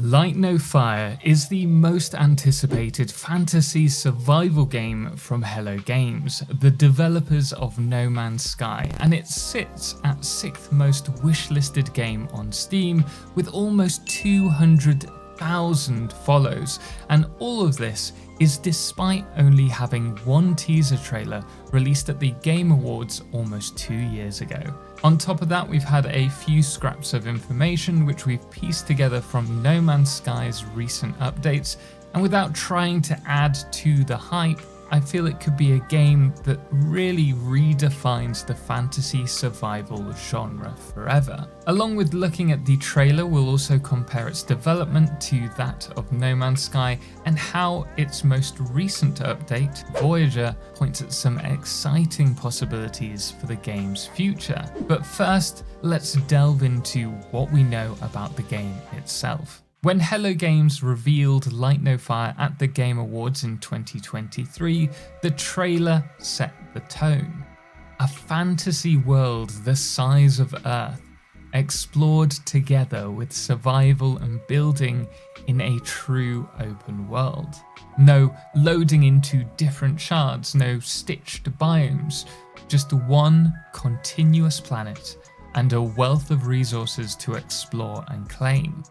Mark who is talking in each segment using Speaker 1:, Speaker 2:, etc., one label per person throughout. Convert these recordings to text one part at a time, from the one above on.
Speaker 1: Light No Fire is the most anticipated fantasy survival game from Hello Games, the developers of No Man's Sky, and it sits at 6th most wishlisted game on Steam with almost 200,000 follows, and all of this is despite only having one teaser trailer released at the Game Awards almost 2 years ago. On top of that, we've had a few scraps of information which we've pieced together from No Man's Sky's recent updates, and without trying to add to the hype, I feel it could be a game that really redefines the fantasy survival genre forever. Along with looking at the trailer, we'll also compare its development to that of No Man's Sky and how its most recent update, Voyager, points at some exciting possibilities for the game's future. But first, let's delve into what we know about the game itself. When Hello Games revealed Light No Fire at the Game Awards in 2023, the trailer set the tone. A fantasy world the size of Earth, explored together with survival and building in a true open world. No loading into different shards, no stitched biomes, just one continuous planet and a wealth of resources to explore and claim.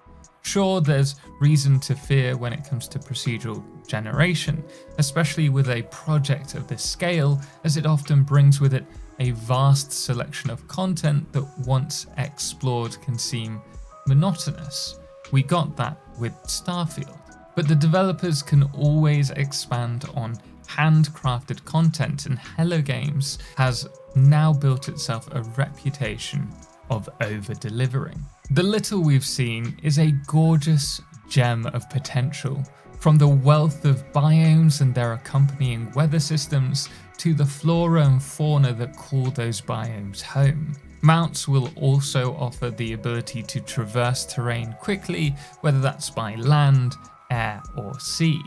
Speaker 1: Sure, there's reason to fear when it comes to procedural generation, especially with a project of this scale, as it often brings with it a vast selection of content that once explored can seem monotonous. We got that with Starfield. But the developers can always expand on handcrafted content, and Hello Games has now built itself a reputation of over-delivering. The little we've seen is a gorgeous gem of potential, from the wealth of biomes and their accompanying weather systems to the flora and fauna that call those biomes home. Mounts will also offer the ability to traverse terrain quickly, whether that's by land, air or sea.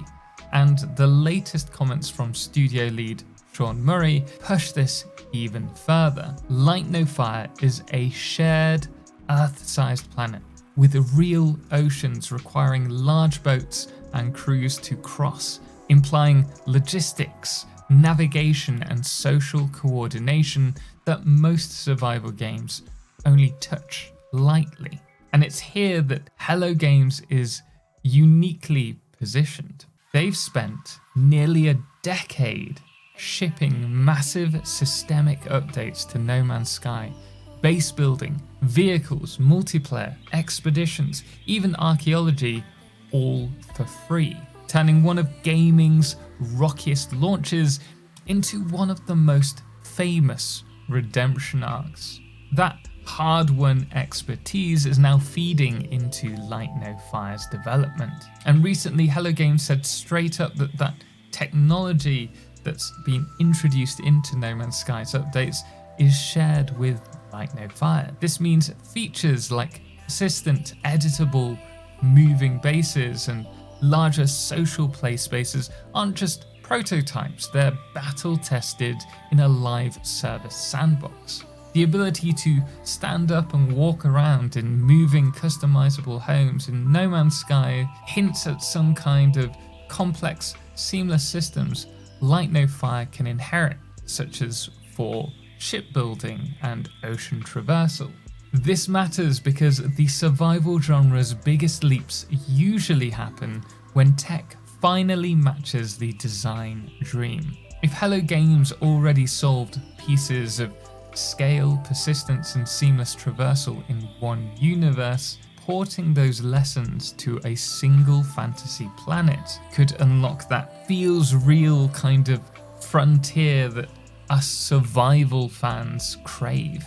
Speaker 1: And the latest comments from studio lead Sean Murray push this even further. Light No Fire is a shared Earth-sized planet with real oceans requiring large boats and crews to cross, implying logistics, navigation and social coordination that most survival games only touch lightly. And it's here that Hello Games is uniquely positioned. They've spent nearly a decade shipping massive systemic updates to No Man's Sky, base building, vehicles, multiplayer, expeditions, even archaeology, all for free, turning one of gaming's rockiest launches into one of the most famous redemption arcs. That hard-won expertise is now feeding into Light No Fire's development. And recently, Hello Games said straight up that that technology that's been introduced into No Man's Sky's updates is shared with Light No Fire. This means features like persistent, editable, moving bases and larger social play spaces aren't just prototypes, they're battle-tested in a live service sandbox. The ability to stand up and walk around in moving customizable homes in No Man's Sky hints at some kind of complex, seamless systems Light No Fire can inherit, such as for shipbuilding and ocean traversal. This matters because the survival genre's biggest leaps usually happen when tech finally matches the design dream. If Hello Games already solved pieces of scale, persistence and seamless traversal in one universe, porting those lessons to a single fantasy planet could unlock that feels real kind of frontier that us survival fans crave.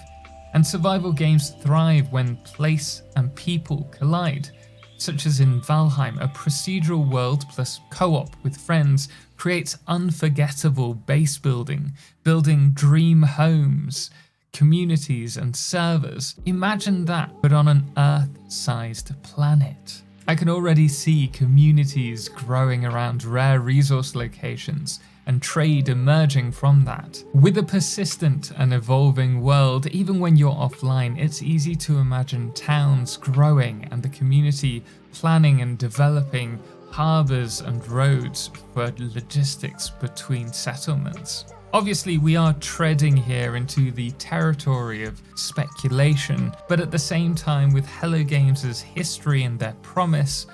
Speaker 1: And survival games thrive when place and people collide, such as in Valheim, a procedural world plus co-op with friends creates unforgettable base building, building dream homes, communities and servers. Imagine that, but on an Earth-sized planet. I can already see communities growing around rare resource locations, and trade emerging from that. With a persistent and evolving world, even when you're offline, it's easy to imagine towns growing and the community planning and developing harbours and roads for logistics between settlements. Obviously, we are treading here into the territory of speculation, but at the same time, with Hello Games' history and their promise,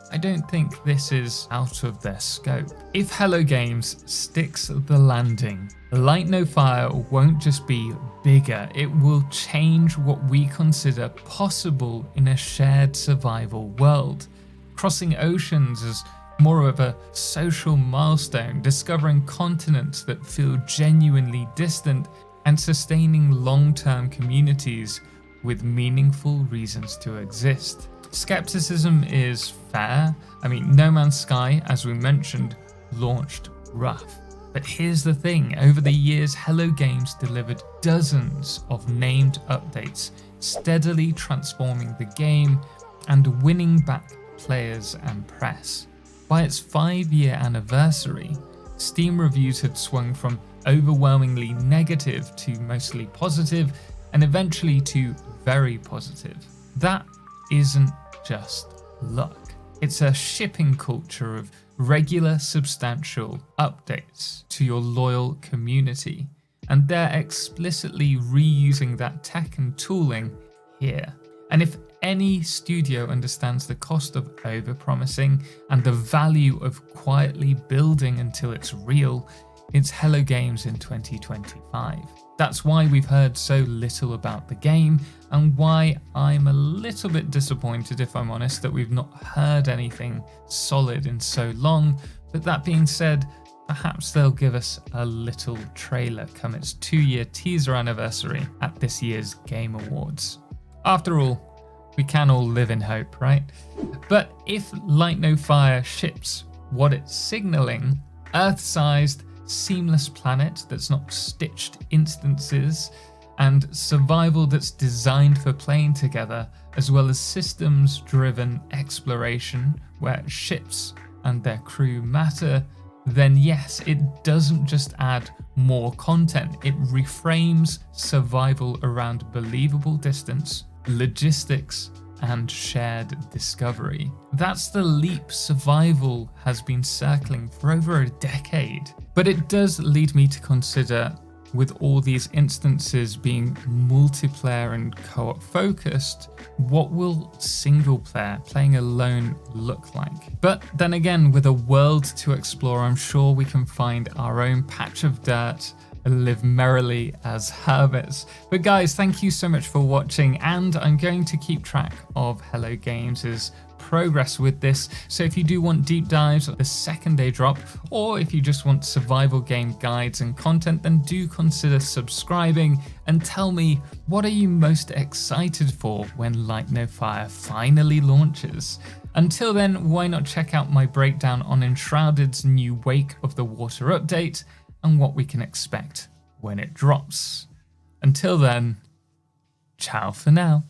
Speaker 1: I don't think this is out of their scope. If Hello Games sticks the landing, Light No Fire won't just be bigger, it will change what we consider possible in a shared survival world. Crossing oceans is more of a social milestone, discovering continents that feel genuinely distant, and sustaining long-term communities with meaningful reasons to exist. Skepticism is fair. I mean, No Man's Sky, as we mentioned, launched rough. But here's the thing, over the years, Hello Games delivered dozens of named updates, steadily transforming the game and winning back players and press. By its 5-year anniversary, Steam reviews had swung from overwhelmingly negative to mostly positive, and eventually to very positive. That isn't just luck. It's a shipping culture of regular, substantial updates to your loyal community, and they're explicitly reusing that tech and tooling here. And if any studio understands the cost of overpromising and the value of quietly building until it's real, it's Hello Games in 2025. That's why we've heard so little about the game, and why I'm a little bit disappointed, if I'm honest, that we've not heard anything solid in so long. But that being said, perhaps they'll give us a little trailer come its 2-year teaser anniversary at this year's Game Awards. After all, we can all live in hope, right? But if Light No Fire ships what it's signalling, Earth-sized, seamless planet that's not stitched instances, and survival that's designed for playing together, as well as systems-driven exploration where ships and their crew matter, then yes, it doesn't just add more content, it reframes survival around believable distance, logistics, and shared discovery. That's the leap survival has been circling for over a decade. But it does lead me to consider, with all these instances being multiplayer and co-op focused, what will single player playing alone look like? But then again, with a world to explore, I'm sure we can find our own patch of dirt and live merrily as hermits. But guys, thank you so much for watching, and I'm going to keep track of Hello Games' progress with this. So if you do want deep dives the second they drop, or if you just want survival game guides and content, then do consider subscribing, and tell me, what are you most excited for when Light No Fire finally launches? Until then, why not check out my breakdown on Enshrouded's new Wake of the Water update and what we can expect when it drops. Until then, ciao for now.